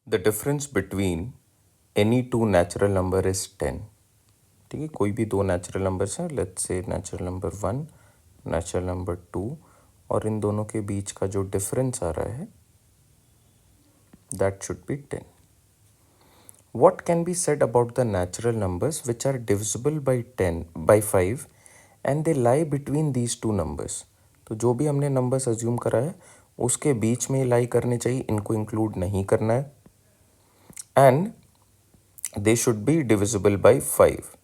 The difference between any two natural number is 10। ठीक है, कोई भी दो नेचुरल नंबर्स हैं, let's say natural number 1, natural number 2, और इन दोनों के बीच का जो डिफरेंस आ रहा है that should be 10। What can be said about the natural numbers which are divisible by 10 by 5 and they lie between these two numbers? तो जो भी हमने नंबर्स अज्यूम करा है उसके बीच में लाई करने चाहिए, इनको इंक्लूड नहीं करना है, and they should be divisible by 5।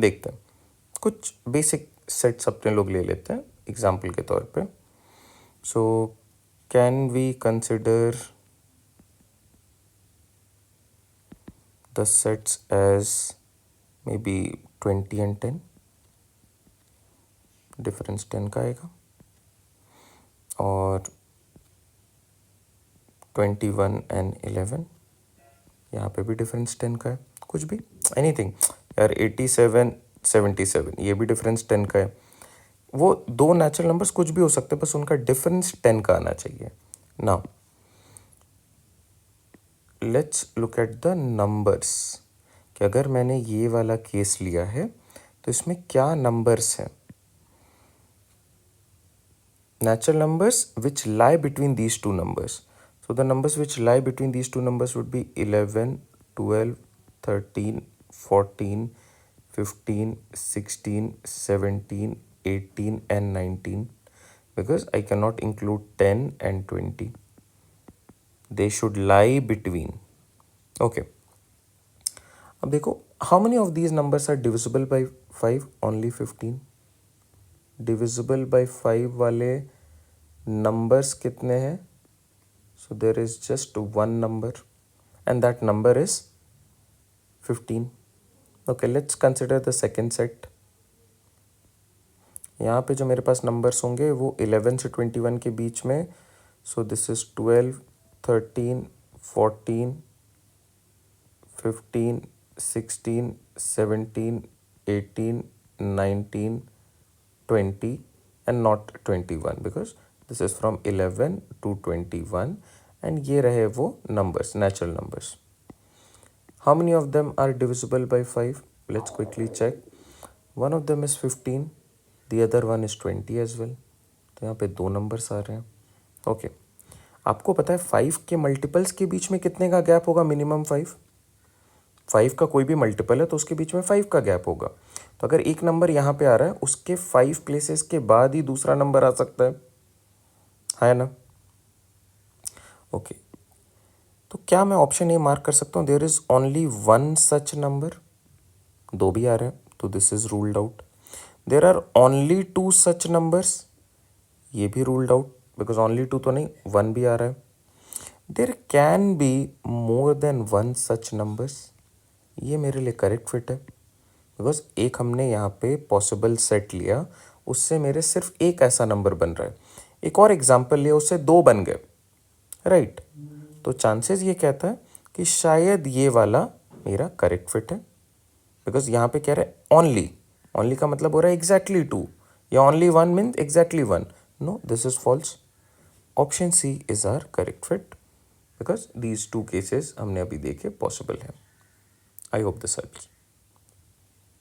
देखते हैं, कुछ बेसिक सेट्स अपने लोग ले लेते हैं एग्जाम्पल के तौर पे। So can we consider the sets as maybe 20 and 10, difference 10 का आएगा, और 21 and 11, यहाँ पे भी डिफरेंस 10 का है, कुछ भी एनीथिंग यार, 87 77 ये भी डिफरेंस 10 का है। वो दो नेचुरल नंबर्स कुछ भी हो सकते हैं, बस उनका डिफरेंस 10 का आना चाहिए। Now let's look at the numbers, कि अगर मैंने ये वाला केस लिया है तो इसमें क्या नंबर्स हैं। Natural numbers which lie between these two numbers. So the numbers which lie between these two numbers would be 11, 12, 13, 14, 15, 16, 17, 18 and 19, because I cannot include 10 and 20. They should lie between. Okay. अब देखो, how many of these numbers are divisible by 5? Only 15. Divisible by 5 वाले numbers कितने हैं? So there is just one number and that number is 15। Okay, let's consider the second set. यहाँ पे जो मेरे पास numbers होंगे वो 11 से 21 के बीच में, so this is 12, 13, 14, 15, 16, 17, 18, 19, 20 and not 21, because this is from 11 to 21, and ये रहे वो numbers, natural numbers. How many of them are divisible by 5? Let's quickly check. One of them is 15, the other one is 20 as well. तो यहाँ पे दो numbers आ रहे हैं। Okay, आपको पता है 5 के मल्टीपल्स के बीच में कितने का गैप होगा? मिनिमम 5 का कोई भी मल्टीपल है तो उसके बीच में 5 का गैप होगा। तो अगर एक नंबर यहाँ पे आ रहा है, उसके 5 प्लेसेस के बाद ही दूसरा नंबर आ सकता है ना? ओके, तो क्या मैं ऑप्शन ए मार्क कर सकता हूँ, there is only one such number? दो भी आ रहे हैं तो this is ruled out. There are only two such numbers, ये भी ruled out, because only two तो नहीं, वन भी आ रहा है। There can be more than one such numbers, ये मेरे लिए करेक्ट फिट है, बिकॉज एक हमने यहाँ पे पॉसिबल सेट लिया, उससे मेरे सिर्फ एक ऐसा नंबर बन रहा है। एक और एग्जाम्पल लिया, उससे दो बन गए, राइट? तो चांसेस ये कहता है कि शायद ये वाला मेरा करेक्ट फिट है, बिकॉज यहाँ पे कह रहा है ओनली का मतलब हो रहा है एग्जैक्टली टू, या only one means exactly one. No, this is false. Option C is our correct fit, because these two cases हमने अभी देखे पॉसिबल है। I hope this helps.